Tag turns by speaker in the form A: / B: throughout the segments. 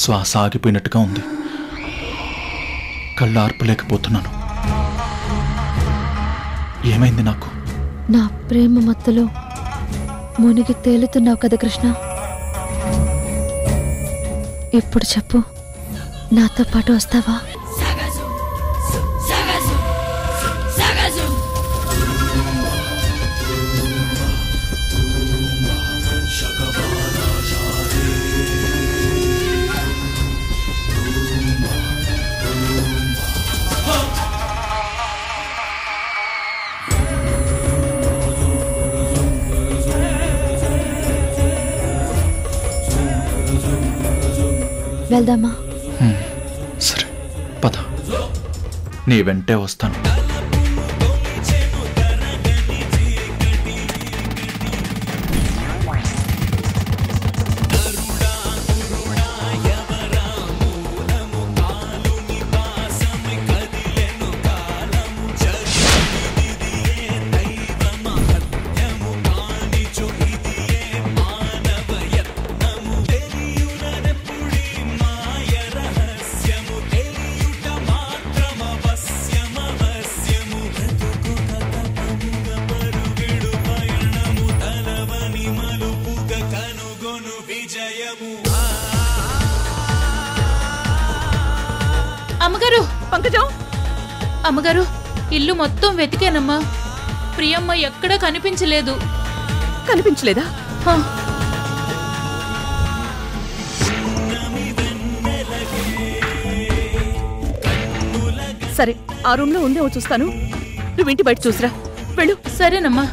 A: శ్వాస ఆగిపోయినట్టుగా ఉంది. కళ్ళు ఆర్పలేకపోతున్నాను. ఏమైంది నాకు?
B: నా ప్రేమ మత్తులో మునిగి తేలుతున్నావు కదా కృష్ణ. ఇప్పుడు చెప్పు, నాతో పాటు వస్తావా? వెళ్దామా?
A: సరే పద, నీ వెంటే వస్తాను.
C: అమ్మగారు,
D: పంకజం,
C: అమ్మగారు, ఇల్లు మొత్తం వెతికానమ్మా. ప్రియమ్మ ఎక్కడా కనిపించలేదు.
D: కనిపించలేదా? సరే, ఆ రూమ్ లో ఉందేమో చూస్తాను. నువ్వు ఇంటి బయట చూసిరా. వెళ్ళు.
C: సరేనమ్మా.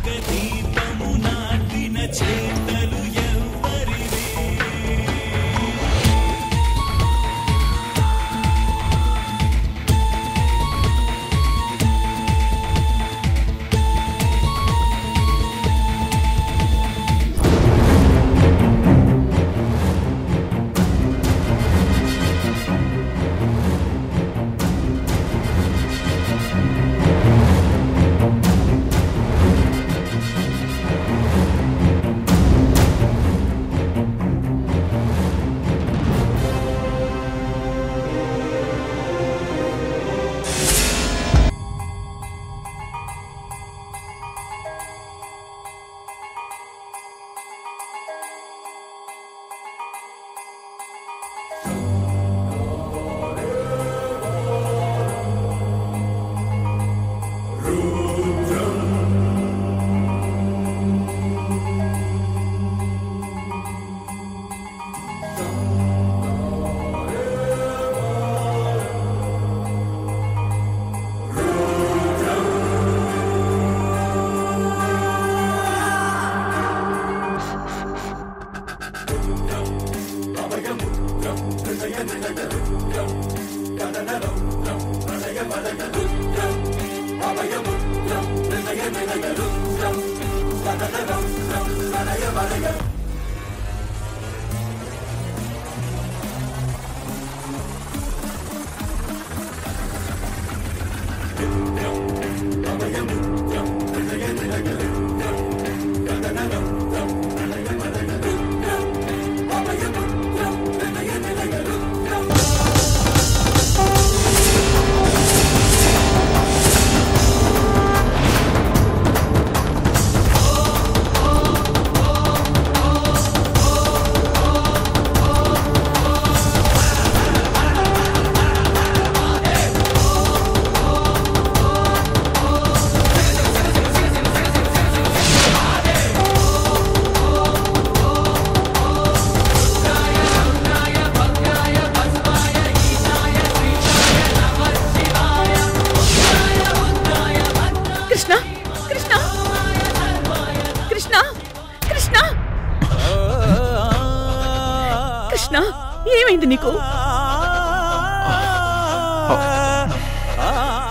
D: ఏమైంది నీకు?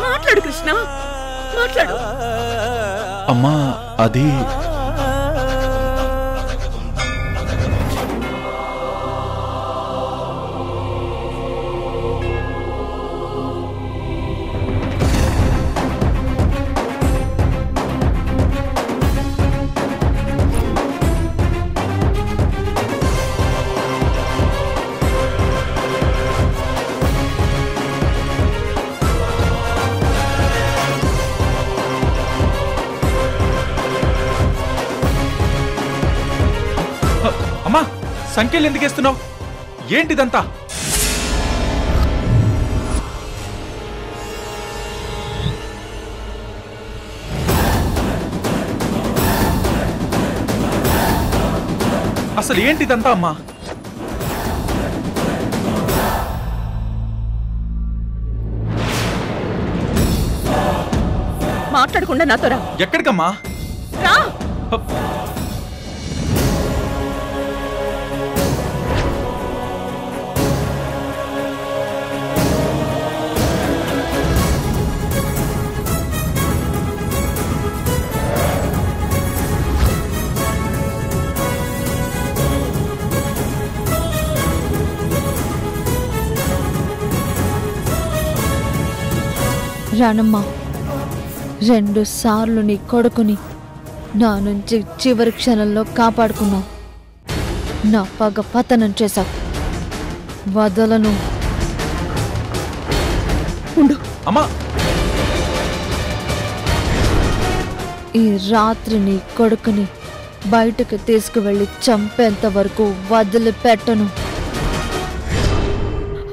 D: మాట్లాడు కృష్ణ, మాట్లాడు.
A: అమ్మా, అది సంఖ్యలు ఎందుకు వేస్తున్నావు? ఏంటిదంతా? అసలు ఏంటిదంతా అమ్మా?
D: మాట్లాడకుండా నాతో రా.
A: ఎక్కడికమ్మా?
D: రా.
B: రానమ్మా, 2 సార్లు నీ కొడుకుని నా నుంచి చివరి క్షణంలో కాపాడుకున్నావు. నా పగ పతనం చేశావు. వదలను.
D: ఉండు.
A: అమ్మా,
B: ఈ రాత్రి నీ కొడుకుని బయటకు తీసుకువెళ్ళి చంపేంత వరకు వదిలిపెట్టను.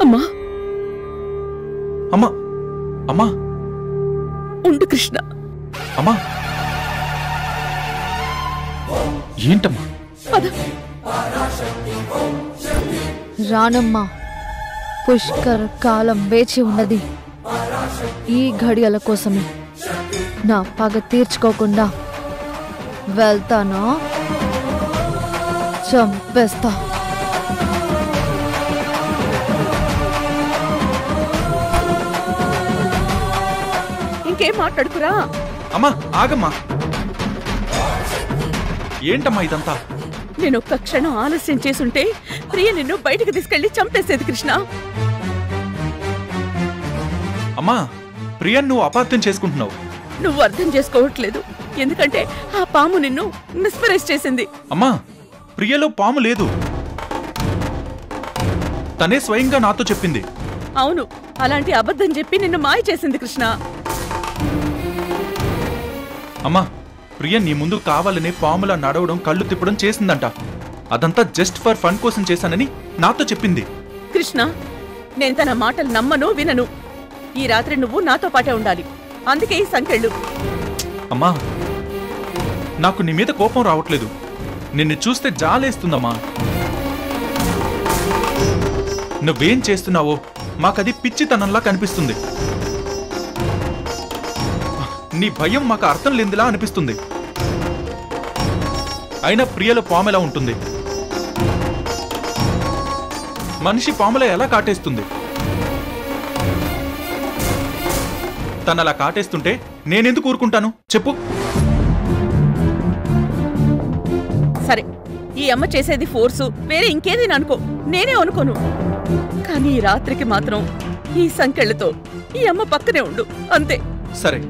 D: అమ్మా
A: అమ్మా, అమ్మా,
D: ఉండు కృష్ణ.
A: అమ్మా, ఏంటమ్మా?
D: పద.
B: రానమ్మా, పుష్కర కాలం వేచి ఉన్నది ఈ ఘడియల కోసమే. నా పగ తీర్చుకోకుండా వెళ్తానా? చంపేస్తా.
D: ఇంకేం మాట్లాడుకురా.
A: అమ్మా, ఆగమ్మా. ఏంటమ్మా ఇదంతా?
D: నేను ఒక్క క్షణం ఆలస్యం చేసుంటే ప్రియ నిన్ను బయటకు తీసుకెళ్లి చంపేసేది కృష్ణ.
A: అమ్మా, ప్రియన్ నువ్వు అపార్థం చేసుకుంటున్నావు.
D: నువ్వు అర్థం చేసుకోవట్లేదు. ఎందుకంటే ఆ పాము నిన్ను మిస్పరైజ్ చేసింది.
A: అమ్మా, ప్రియలో పాము లేదు. తనే స్వయంగా నాతో చెప్పింది.
D: అవును, అలాంటి అబద్ధం చెప్పి నిన్ను మాయ చేసింది కృష్ణ.
A: అమ్మా, ప్రియ నీ ముందు కావాలనే పాములా నడవడం, కళ్ళు తిప్పడం చేసిందంట. అదంతా జస్ట్ ఫర్ ఫన్ కోసం చేశానని నాతో చెప్పింది.
D: కృష్ణ, నేను తన మాటలు నమ్మను, వినను. ఈ రాత్రి నువ్వు నాతో పాటే ఉండాలి. అందుకే ఈ సంకెళ్ళు.
A: అమ్మా, నాకు నీ మీద కోపం రావట్లేదు. నిన్ను చూస్తే జాలేస్తుందమ్మా. నువ్వేం చేస్తున్నావో మాకది పిచ్చితనంలా కనిపిస్తుంది. నీ భయం మాకు అర్థం లేనిదిలా అనిపిస్తుంది. అయినా ప్రియలో పామెలా ఉంటుంది? మనిషి పాములా ఎలా కాటేస్తుంది? తనలా కాటేస్తుంటే నేనెందుకు ఊరుకుంటాను చెప్పు?
D: సరే, ఈ అమ్మ చేసేది ఫోర్సు, వేరే ఇంకేది అనుకో, నేనే అనుకోను. కానీ ఈ రాత్రికి మాత్రం ఈ సంకెళ్లతో ఈ అమ్మ పక్కనే ఉండు, అంతే.
A: సరే,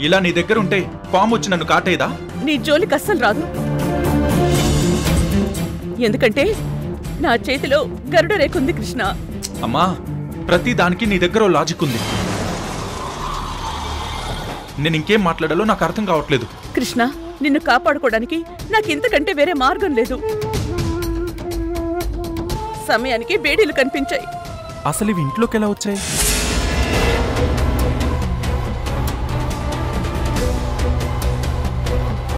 A: ఇలా నీ దగ్గర ఉంటే పాము వచ్చి నన్ను కాటేదా?
D: నీ జోలికి అస్సలు రాదు. ఎందుకంటే నా చేతిలో గరుడ రేకుంది కృష్ణ.
A: అమ్మా, ప్రతి దానికి నీ దగ్గర ఓ లాజిక్ ఉంది. నేను ఇంకేం మాట్లాడాలో నాకు అర్థం కావట్లేదు.
D: కృష్ణ, నిన్ను కాపాడుకోవడానికి నాకింతకంటే వేరే మార్గం లేదు. సమయానికి వేడీలు కనిపించాయి.
A: అసలు ఇవి ఇంట్లోకి ఎలా వచ్చాయి?